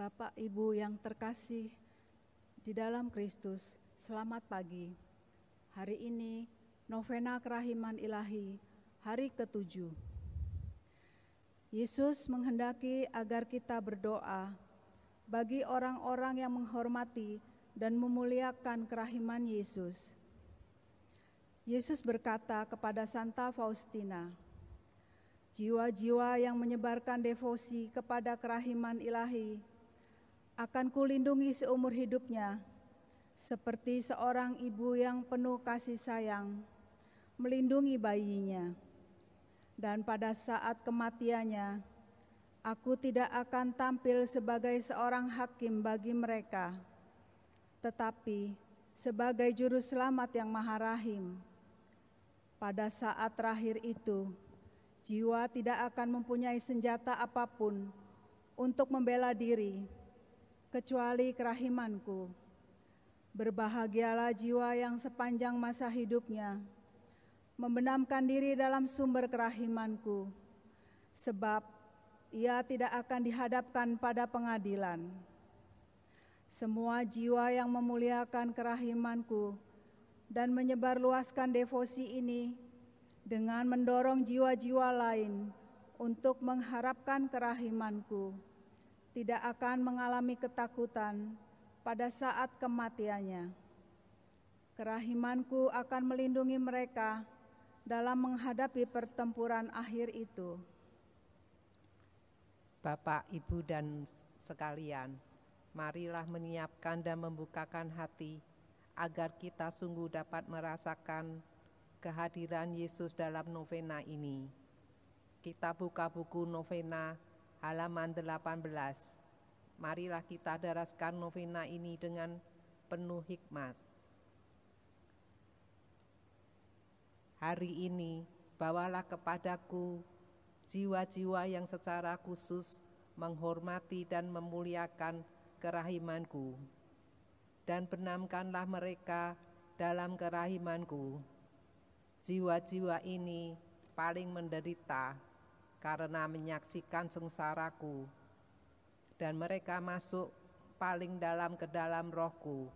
Bapak Ibu yang terkasih di dalam Kristus, selamat pagi. Hari ini novena kerahiman ilahi, hari ke-7. Yesus menghendaki agar kita berdoa bagi orang-orang yang menghormati dan memuliakan kerahiman Yesus. Yesus berkata kepada Santa Faustina, "Jiwa-jiwa yang menyebarkan devosi kepada kerahiman ilahi akan kulindungi seumur hidupnya, seperti seorang ibu yang penuh kasih sayang melindungi bayinya. Dan pada saat kematiannya, aku tidak akan tampil sebagai seorang hakim bagi mereka, tetapi sebagai juru selamat yang maha rahim. Pada saat terakhir itu, jiwa tidak akan mempunyai senjata apapun untuk membela diri, kecuali kerahimanku. Berbahagialah jiwa yang sepanjang masa hidupnya membenamkan diri dalam sumber kerahimanku, sebab ia tidak akan dihadapkan pada pengadilan. Semua jiwa yang memuliakan kerahimanku dan menyebarluaskan devosi ini dengan mendorong jiwa-jiwa lain untuk mengharapkan kerahimanku, tidak akan mengalami ketakutan pada saat kematiannya. Kerahimanku akan melindungi mereka dalam menghadapi pertempuran akhir itu." Bapak, Ibu, dan sekalian, marilah menyiapkan dan membukakan hati agar kita sungguh dapat merasakan kehadiran Yesus dalam novena ini. Kita buka buku novena halaman 18. Marilah kita daraskan novena ini dengan penuh hikmat. Hari ini bawalah kepadaku jiwa-jiwa yang secara khusus menghormati dan memuliakan kerahimanku, dan benamkanlah mereka dalam kerahimanku. Jiwa-jiwa ini paling menderita karena menyaksikan sengsaraku, dan mereka masuk paling dalam ke dalam rohku.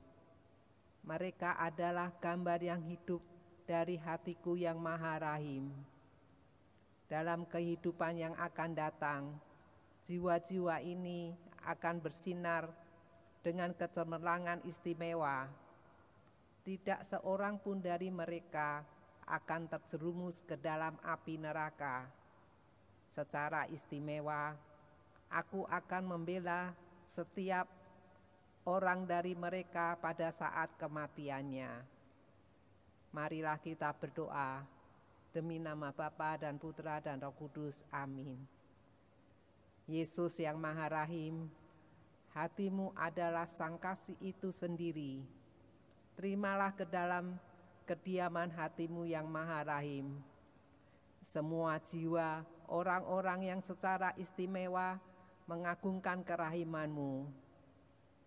Mereka adalah gambar yang hidup dari hatiku yang maha rahim. Dalam kehidupan yang akan datang, jiwa-jiwa ini akan bersinar dengan kecemerlangan istimewa. Tidak seorang pun dari mereka akan terjerumus ke dalam api neraka. Secara istimewa, aku akan membela setiap orang dari mereka pada saat kematiannya. Marilah kita berdoa demi nama Bapa dan Putra dan Roh Kudus. Amin. Yesus yang maha rahim, hatimu adalah sang kasih itu sendiri. Terimalah ke dalam kediaman hatimu yang maha rahim semua jiwa orang-orang yang secara istimewa mengagungkan kerahimanmu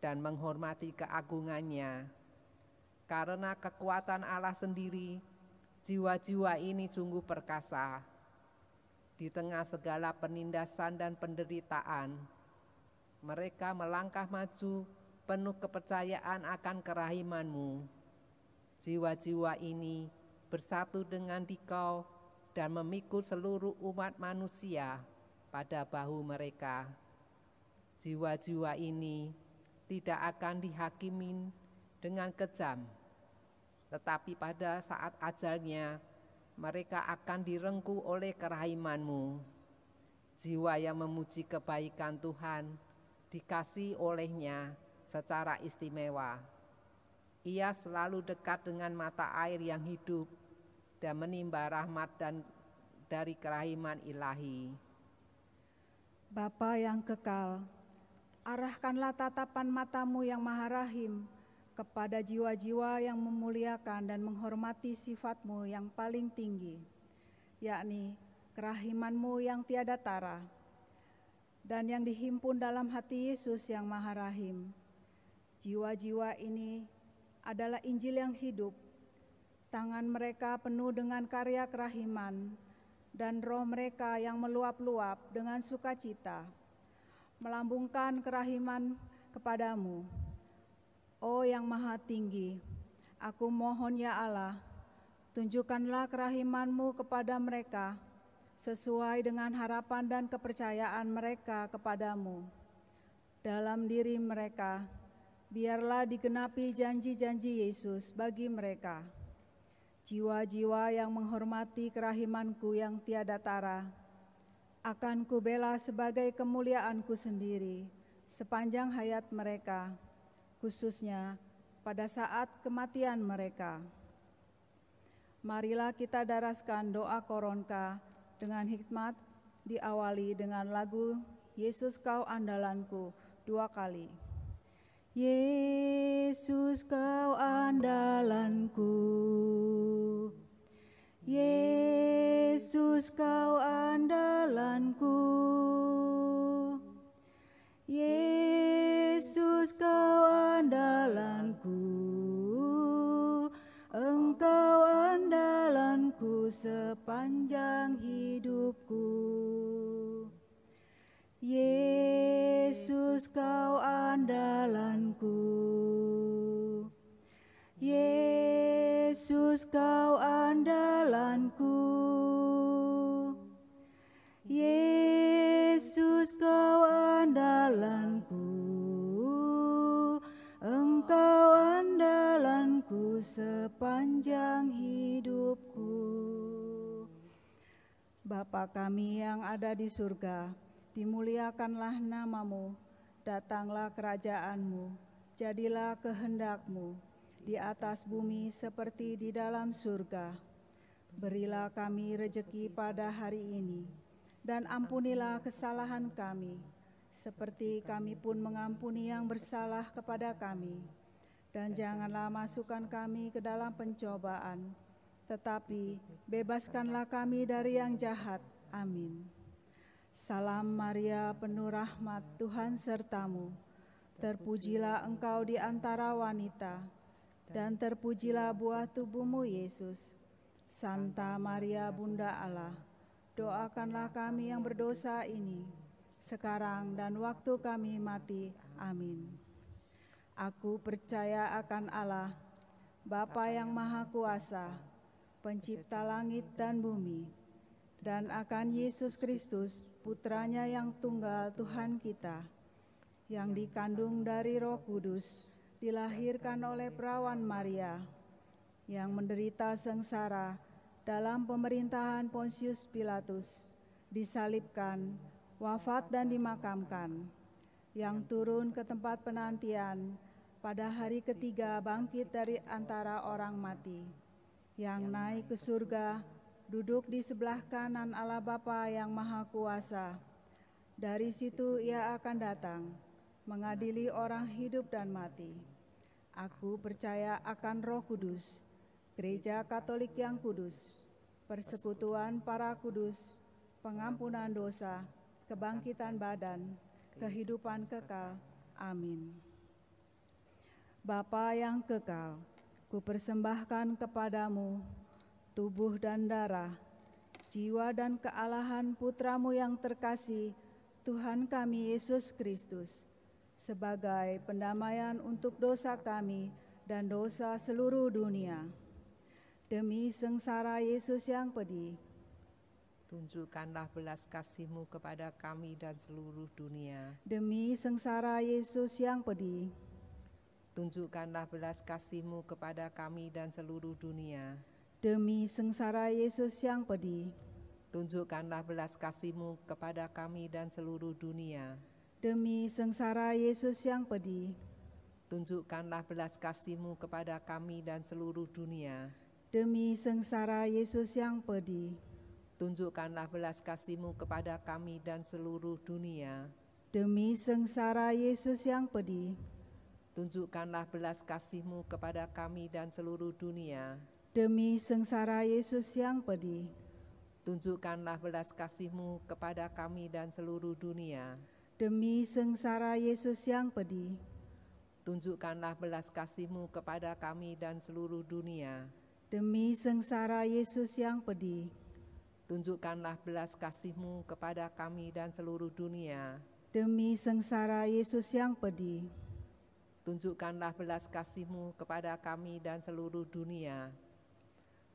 dan menghormati keagungannya. Karena kekuatan Allah sendiri, jiwa-jiwa ini sungguh perkasa. Di tengah segala penindasan dan penderitaan, mereka melangkah maju penuh kepercayaan akan kerahimanmu. Jiwa-jiwa ini bersatu dengan Dikau dan memikul seluruh umat manusia pada bahu mereka. Jiwa-jiwa ini tidak akan dihakimin dengan kejam, tetapi pada saat ajalnya mereka akan direngkuh oleh kerahimanmu. Jiwa yang memuji kebaikan Tuhan dikasihi olehnya secara istimewa. Ia selalu dekat dengan mata air yang hidup dan menimba rahmat dan dari kerahiman ilahi. Bapa yang kekal, arahkanlah tatapan matamu yang maha rahim kepada jiwa-jiwa yang memuliakan dan menghormati sifat-Mu yang paling tinggi, yakni kerahiman-Mu yang tiada tara, dan yang dihimpun dalam hati Yesus yang maha rahim. Jiwa-jiwa ini adalah Injil yang hidup. Tangan mereka penuh dengan karya kerahiman, dan roh mereka yang meluap-luap dengan sukacita. melambungkan kerahiman kepadamu. Oh yang maha tinggi, aku mohon ya Allah, tunjukkanlah kerahiman-Mu kepada mereka, sesuai dengan harapan dan kepercayaan mereka kepadamu. Dalam diri mereka, biarlah digenapi janji-janji Yesus bagi mereka. Jiwa-jiwa yang menghormati kerahimanku yang tiada tara, akan kubela sebagai kemuliaanku sendiri sepanjang hayat mereka, khususnya pada saat kematian mereka. Marilah kita daraskan doa koronka dengan hikmat, diawali dengan lagu Yesus Kau Andalanku 2 kali. Yesus Kau andalanku, Yesus Kau andalanku, Yesus Kau andalanku, Engkau andalanku sepanjang hidupku. Yesus Kau andalanku, Yesus Kau andalanku, Yesus Kau andalanku, Engkau andalanku sepanjang hidupku. Bapa kami yang ada di surga, dimuliakanlah nama-Mu, datanglah kerajaan-Mu, jadilah kehendak-Mu di atas bumi seperti di dalam surga. Berilah kami rejeki pada hari ini, dan ampunilah kesalahan kami, seperti kami pun mengampuni yang bersalah kepada kami. Dan janganlah masukkan kami ke dalam pencobaan, tetapi bebaskanlah kami dari yang jahat. Amin. Salam Maria, penuh rahmat, Tuhan sertamu. Terpujilah engkau di antara wanita, dan terpujilah buah tubuhmu, Yesus. Santa Maria, Bunda Allah, doakanlah kami yang berdosa ini, sekarang dan waktu kami mati. Amin. Aku percaya akan Allah, Bapa yang Maha Kuasa, Pencipta langit dan bumi, dan akan Yesus Kristus, Putranya yang tunggal Tuhan kita, yang dikandung dari Roh Kudus, dilahirkan oleh perawan Maria, yang menderita sengsara dalam pemerintahan Pontius Pilatus, disalibkan, wafat dan dimakamkan, yang turun ke tempat penantian, pada hari ketiga bangkit dari antara orang mati, yang naik ke surga, duduk di sebelah kanan Allah Bapa yang Maha Kuasa. Dari situ Ia akan datang, mengadili orang hidup dan mati. Aku percaya akan Roh Kudus, Gereja Katolik yang kudus, persekutuan para kudus, pengampunan dosa, kebangkitan badan, kehidupan kekal. Amin. Bapa yang kekal, kupersembahkan kepadamu tubuh dan darah, jiwa dan kealahan Putra-Mu yang terkasih, Tuhan kami Yesus Kristus, sebagai pendamaian untuk dosa kami dan dosa seluruh dunia. Demi sengsara Yesus yang pedih, tunjukkanlah belas kasih-Mu kepada kami dan seluruh dunia. Demi sengsara Yesus yang pedih, tunjukkanlah belas kasih-Mu kepada kami dan seluruh dunia. Demi sengsara Yesus yang pedih, tunjukkanlah belas kasih-Mu kepada kami dan seluruh dunia. Demi sengsara Yesus yang pedih, tunjukkanlah belas kasih-Mu kepada kami dan seluruh dunia. Demi sengsara Yesus yang pedih, tunjukkanlah belas kasih-Mu kepada kami dan seluruh dunia. Demi sengsara Yesus yang pedih, tunjukkanlah belas kasih-Mu kepada kami dan seluruh dunia. Demi sengsara Yesus yang pedih, tunjukkanlah belas kasih-Mu kepada kami dan seluruh dunia. Demi sengsara Yesus yang pedih, tunjukkanlah belas kasih-Mu kepada kami dan seluruh dunia. Demi sengsara Yesus yang pedih, tunjukkanlah belas kasih-Mu kepada kami dan seluruh dunia. Demi sengsara Yesus yang pedih, tunjukkanlah belas kasih-Mu kepada kami dan seluruh dunia.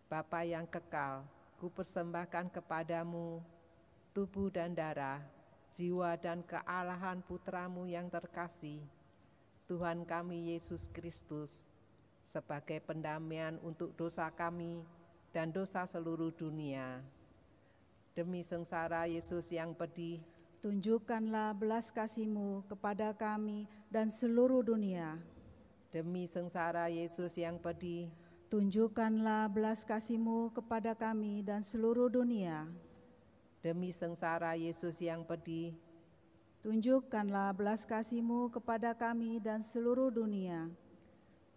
Bapa yang kekal, kupersembahkan kepadamu tubuh dan darah, jiwa dan kealahan Putra-Mu yang terkasih, Tuhan kami Yesus Kristus, sebagai pendamaian untuk dosa kami dan dosa seluruh dunia. Demi sengsara Yesus yang pedih, tunjukkanlah belas kasih-Mu kepada kami dan seluruh dunia. demi sengsara Yesus yang pedih, Tunjukkanlah belas kasih-Mu kepada kami dan seluruh dunia. demi sengsara Yesus yang pedih, Tunjukkanlah belas kasih-Mu kepada kami dan seluruh dunia.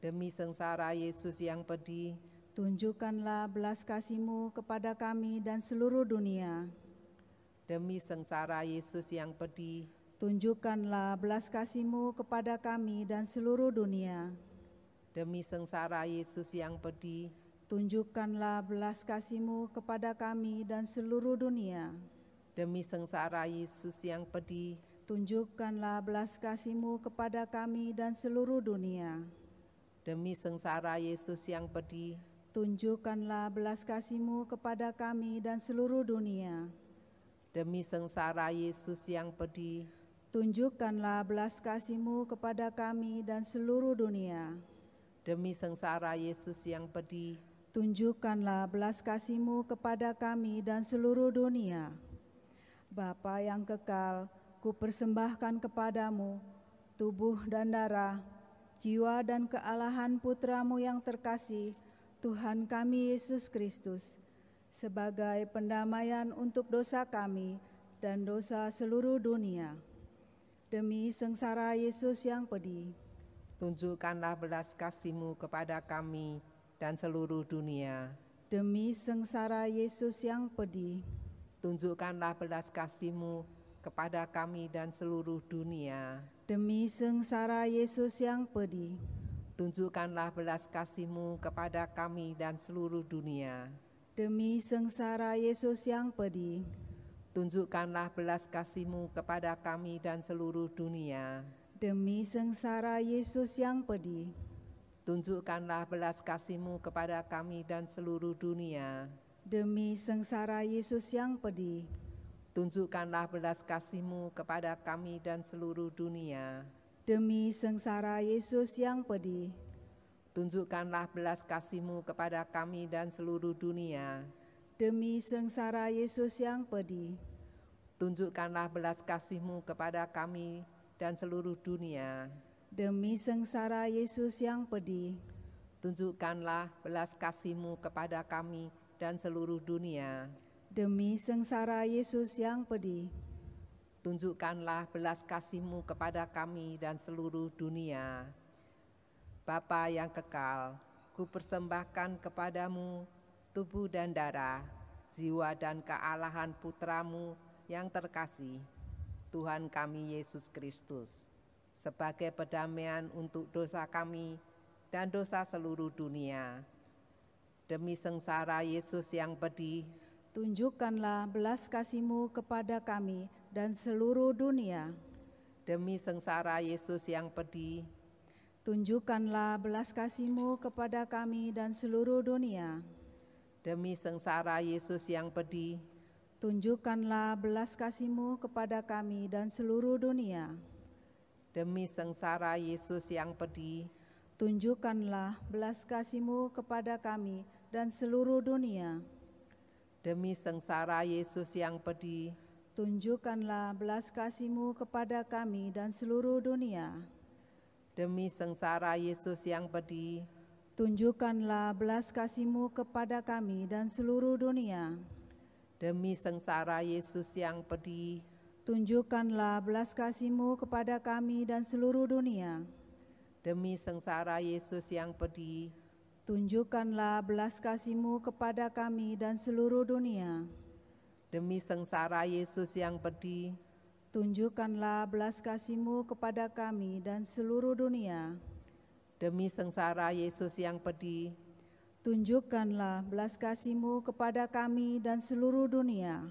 demi sengsara Yesus yang pedih, Tunjukkanlah belas kasih-Mu kepada kami dan seluruh dunia. demi sengsara Yesus yang pedih, Tunjukkanlah belas kasih-Mu kepada kami dan seluruh dunia. demi sengsara Yesus yang pedih, Tunjukkanlah belas kasih-Mu kepada kami dan seluruh dunia. demi sengsara Yesus yang pedih, Tunjukkanlah belas kasih-Mu kepada kami dan seluruh dunia. demi sengsara Yesus yang pedih, Tunjukkanlah belas kasih-Mu kepada kami dan seluruh dunia. demi sengsara Yesus yang pedih, Tunjukkanlah belas kasih-Mu kepada kami dan seluruh dunia. demi sengsara Yesus yang pedih, Tunjukkanlah belas kasih-Mu kepada kami dan seluruh dunia. Bapa yang kekal, kupersembahkan kepadamu tubuh dan darah, jiwa dan kealahan Putra-Mu yang terkasih, Tuhan kami Yesus Kristus, sebagai pendamaian untuk dosa kami dan dosa seluruh dunia. Demi sengsara Yesus yang pedih, tunjukkanlah belas kasih-Mu kepada kami dan seluruh dunia. demi sengsara Yesus yang pedih, Tunjukkanlah belas kasih-Mu kepada kami dan seluruh dunia. demi sengsara Yesus yang pedih, Tunjukkanlah belas kasih-Mu kepada kami dan seluruh dunia. demi sengsara Yesus yang pedih, Tunjukkanlah belas kasih-Mu kepada kami dan seluruh dunia. demi sengsara Yesus yang pedih, Tunjukkanlah belas kasih-Mu kepada kami dan seluruh dunia. demi sengsara Yesus yang pedih, Tunjukkanlah belas kasih-Mu kepada kami dan seluruh dunia. demi sengsara Yesus yang pedih, Tunjukkanlah belas kasih-Mu kepada kami dan seluruh dunia. demi sengsara Yesus yang pedih, Tunjukkanlah belas kasih-Mu kepada kami dan seluruh dunia. demi sengsara Yesus yang pedih, Tunjukkanlah belas kasih-Mu kepada kami dan seluruh dunia. demi sengsara Yesus yang pedih, Tunjukkanlah belas kasih-Mu kepada kami dan seluruh dunia. Bapa yang kekal, kupersembahkan kepadamu tubuh dan darah, jiwa dan kealahan Putra-Mu yang terkasih, Tuhan kami Yesus Kristus, sebagai pendamaian untuk dosa kami dan dosa seluruh dunia. Demi sengsara Yesus yang pedih, tunjukkanlah belas kasih-Mu kepada kami dan seluruh dunia. demi sengsara Yesus yang pedih, Tunjukkanlah belas kasih-Mu kepada kami dan seluruh dunia. demi sengsara Yesus yang pedih, Tunjukkanlah belas kasih-Mu kepada kami dan seluruh dunia. demi sengsara Yesus yang pedih, Tunjukkanlah belas kasih-Mu kepada kami dan seluruh dunia. demi sengsara Yesus yang pedih, Tunjukkanlah belas kasih-Mu kepada kami dan seluruh dunia. demi sengsara Yesus yang pedih, Tunjukkanlah belas kasih-Mu kepada kami dan seluruh dunia. demi sengsara Yesus yang pedih, Tunjukkanlah belas kasih-Mu kepada kami dan seluruh dunia. demi sengsara Yesus yang pedih, Tunjukkanlah belas kasih-Mu kepada kami dan seluruh dunia. demi sengsara Yesus yang pedih, Tunjukkanlah belas kasih-Mu kepada kami dan seluruh dunia. demi sengsara Yesus yang pedih, Tunjukkanlah belas kasih-Mu kepada kami dan seluruh dunia.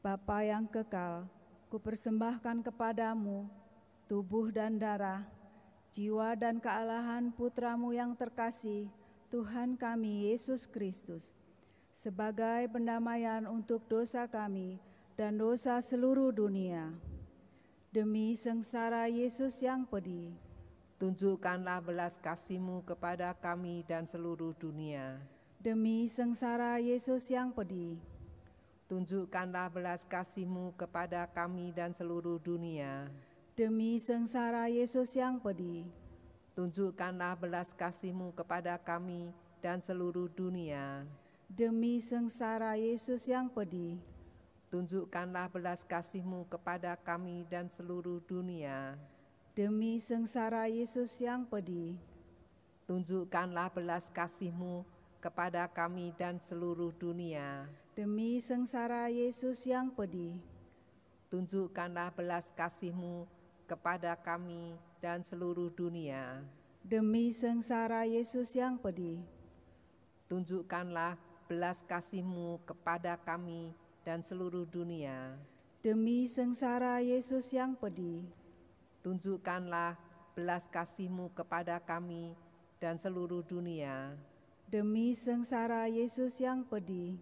Bapa yang kekal, kupersembahkan kepadamu tubuh dan darah, jiwa dan kealahan Putramu yang terkasih, Tuhan kami Yesus Kristus, sebagai pendamaian untuk dosa kami dan dosa seluruh dunia. Demi sengsara Yesus yang pedih, tunjukkanlah belas kasih-Mu kepada kami dan seluruh dunia. demi sengsara Yesus yang pedih, Tunjukkanlah belas kasih-Mu kepada kami dan seluruh dunia. demi sengsara Yesus yang pedih, Tunjukkanlah belas kasih-Mu kepada kami dan seluruh dunia. demi sengsara Yesus yang pedih, Tunjukkanlah belas kasih-Mu kepada kami dan seluruh dunia. demi sengsara Yesus yang pedih, Tunjukkanlah belas kasih-Mu kepada kami dan seluruh dunia. demi sengsara Yesus yang pedih, Tunjukkanlah belas kasih-Mu kepada kami dan seluruh dunia. demi sengsara Yesus yang pedih, Tunjukkanlah belas kasih-Mu kepada kami dan seluruh dunia. demi sengsara Yesus yang pedih, Tunjukkanlah belas kasih-Mu kepada kami dan seluruh dunia. demi sengsara Yesus yang pedih,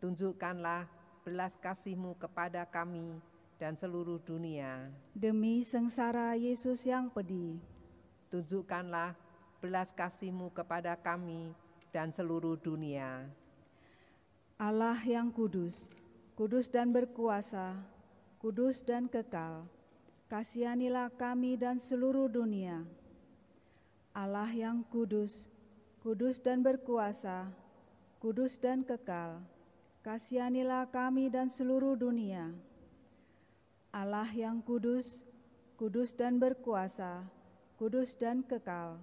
Tunjukkanlah belas kasih-Mu kepada kami dan seluruh dunia. demi sengsara Yesus yang pedih, Tunjukkanlah belas kasih-Mu kepada kami dan seluruh dunia. Allah yang kudus, kudus dan berkuasa, kudus dan kekal, kasihanilah kami dan seluruh dunia. Allah yang kudus, kudus dan berkuasa, kudus dan kekal, kasihanilah kami dan seluruh dunia. Allah yang kudus, kudus dan berkuasa, kudus dan kekal,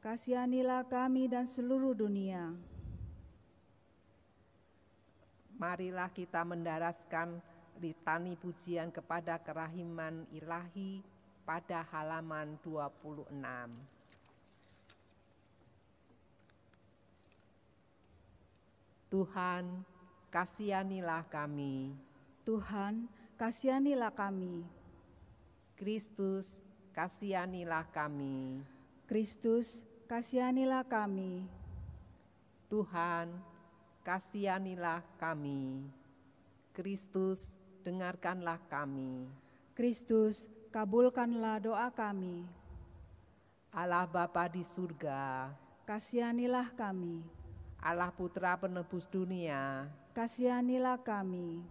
kasihanilah kami dan seluruh dunia. Marilah kita mendaraskan litani pujian kepada kerahiman ilahi pada halaman 26. Tuhan, kasihanilah kami. Tuhan, kasihanilah kami. Kristus, kasihanilah kami. Kristus, kasihanilah kami. Tuhan, kasihanilah kami. Kristus, dengarkanlah kami. Kristus, kabulkanlah doa kami. Allah Bapa di surga, Kasihanilah kami. Allah Putra penebus dunia, Kasihanilah kami.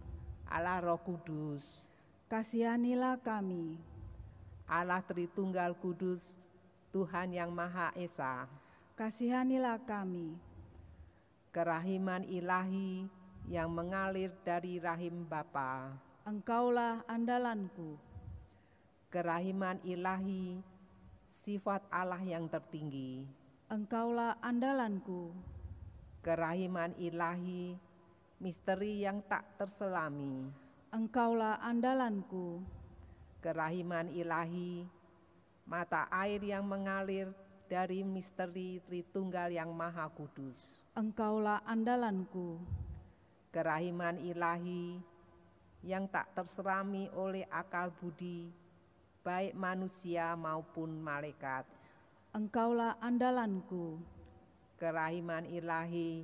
Allah Roh Kudus, Kasihanilah kami. Allah Tritunggal Kudus, Tuhan yang Maha Esa, Kasihanilah kami. kerahiman ilahi yang mengalir dari rahim Bapa, Engkaulah andalanku. kerahiman ilahi, sifat Allah yang tertinggi, Engkaulah andalanku. kerahiman ilahi, misteri yang tak terselami, Engkaulah andalanku. kerahiman ilahi, mata air yang mengalir dari misteri Tritunggal yang Maha Kudus, Engkaulah andalanku. kerahiman ilahi yang tak terserami oleh akal budi, baik manusia maupun malaikat, Engkaulah andalanku. kerahiman ilahi,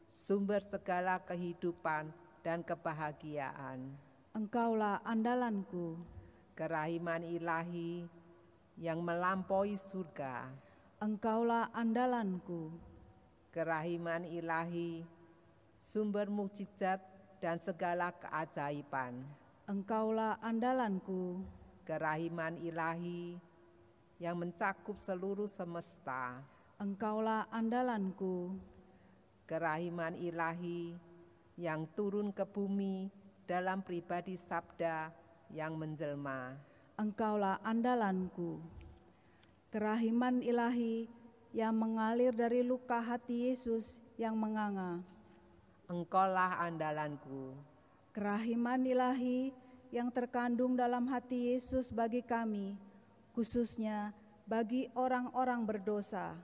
sumber segala kehidupan dan kebahagiaan, Engkaulah andalanku. kerahiman ilahi yang melampaui surga, Engkaulah andalanku. kerahiman ilahi, sumber mukjizat dan segala keajaiban, Engkaulah andalanku. kerahiman ilahi yang mencakup seluruh semesta, Engkaulah andalanku. kerahiman ilahi yang turun ke bumi dalam pribadi sabda yang menjelma, Engkaulah andalanku. Kerahiman ilahi yang mengalir dari luka hati Yesus yang menganga. Engkaulah andalanku. Kerahiman ilahi yang terkandung dalam hati Yesus bagi kami, khususnya bagi orang-orang berdosa.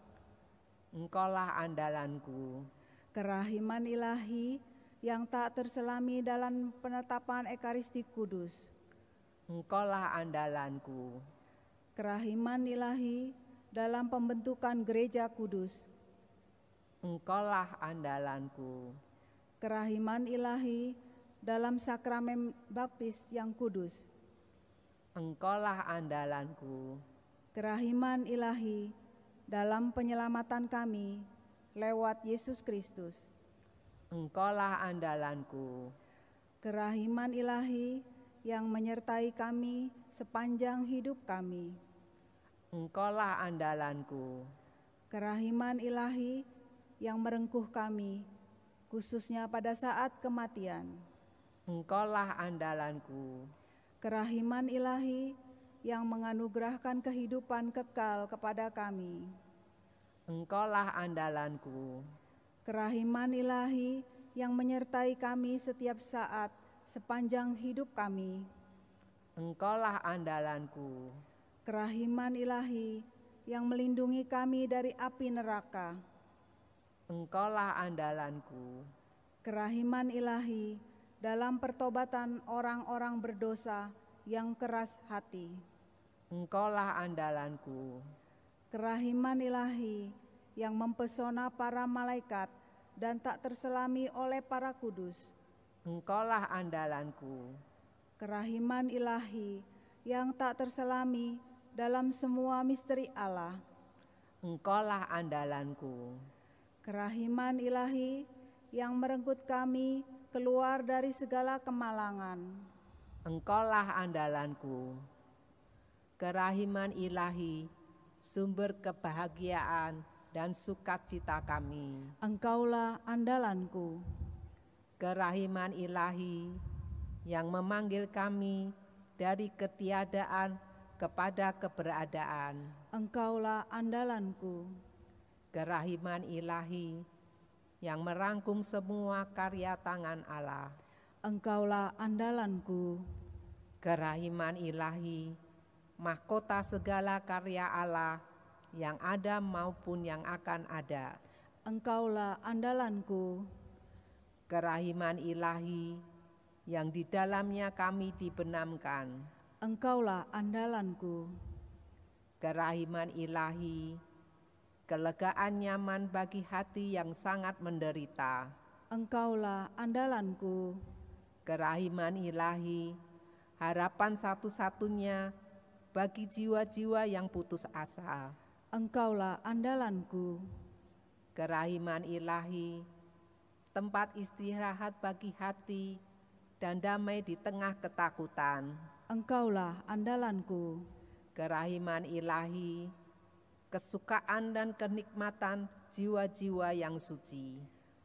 Engkaulah andalanku. Kerahiman ilahi yang tak terselami dalam penetapan Ekaristi Kudus. Engkaulah andalanku. Kerahiman ilahi dalam pembentukan gereja kudus. Engkaulah andalanku. Kerahiman ilahi dalam sakramen baptis yang kudus. Engkaulah andalanku. Kerahiman ilahi dalam penyelamatan kami lewat Yesus Kristus. Engkaulah andalanku. Kerahiman ilahi yang menyertai kami sepanjang hidup kami. Engkaulah andalanku. Kerahiman ilahi yang merengkuh kami, khususnya pada saat kematian. Engkaulah andalanku. Kerahiman ilahi yang menganugerahkan kehidupan kekal kepada kami. Engkaulah andalanku. Kerahiman ilahi yang menyertai kami setiap saat sepanjang hidup kami. Engkaulah andalanku. Kerahiman ilahi yang melindungi kami dari api neraka. Engkaulah andalanku. Kerahiman ilahi dalam pertobatan orang-orang berdosa yang keras hati. Engkaulah andalanku. Kerahiman ilahi yang mempesona para malaikat dan tak terselami oleh para kudus. Engkaulah andalanku. Kerahiman ilahi yang tak terselami dalam semua misteri Allah. Engkaulah andalanku. Kerahiman ilahi yang merenggut kami keluar dari segala kemalangan. Engkaulah andalanku. Kerahiman ilahi, sumber kebahagiaan dan sukacita kami. Engkaulah andalanku. Kerahiman ilahi yang memanggil kami dari ketiadaan kepada keberadaan. Engkaulah andalanku. Kerahiman ilahi yang merangkum semua karya tangan Allah. Engkaulah andalanku. Kerahiman ilahi, mahkota segala karya Allah yang ada maupun yang akan ada. Engkaulah andalanku. Kerahiman ilahi yang di dalamnya kami dibenamkan. Engkaulah andalanku. Kerahiman ilahi, kelegaan nyaman bagi hati yang sangat menderita. Engkaulah andalanku. Kerahiman ilahi, harapan satu-satunya bagi jiwa-jiwa yang putus asa. Engkaulah andalanku. Kerahiman ilahi, tempat istirahat bagi hati dan damai di tengah ketakutan. Engkaulah andalanku. Kerahiman ilahi, kesukaan dan kenikmatan jiwa-jiwa yang suci.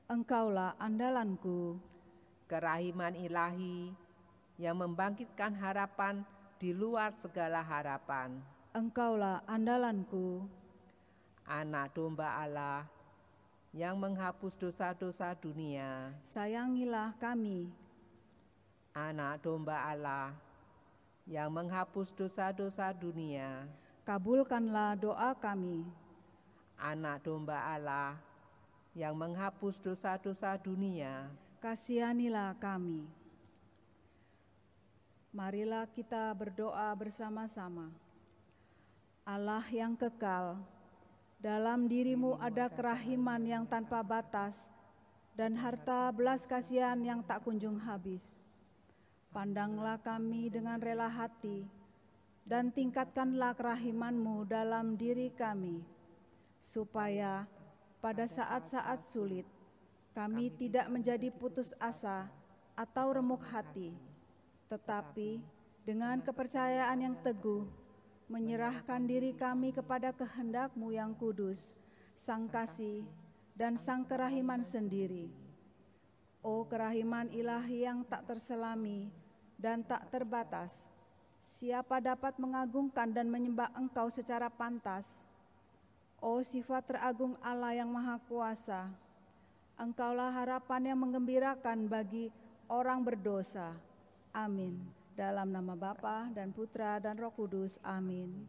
Engkaulah andalanku. Kerahiman ilahi yang membangkitkan harapan di luar segala harapan. Engkaulah andalanku. Anak domba Allah yang menghapus dosa-dosa dunia. Sayangilah kami. Anak domba Allah yang menghapus dosa-dosa dunia. Kabulkanlah doa kami. Anak domba Allah yang menghapus dosa-dosa dunia. Kasihanilah kami. Marilah kita berdoa bersama-sama. Allah yang kekal, dalam dirimu ada kerahiman yang tanpa batas dan harta belas kasihan yang tak kunjung habis. Pandanglah kami dengan rela hati dan tingkatkanlah kerahiman-Mu dalam diri kami, supaya pada saat-saat sulit kami tidak menjadi putus asa atau remuk hati, tetapi dengan kepercayaan yang teguh menyerahkan diri kami kepada kehendak-Mu yang kudus, Sang Kasih dan Sang Kerahiman sendiri. Oh kerahiman ilahi yang tak terselami dan tak terbatas, siapa dapat mengagungkan dan menyembah Engkau secara pantas? Oh sifat teragung Allah yang Maha Kuasa, Engkaulah harapan yang menggembirakan bagi orang berdosa. Amin. Dalam nama Bapa dan Putra dan Roh Kudus. Amin.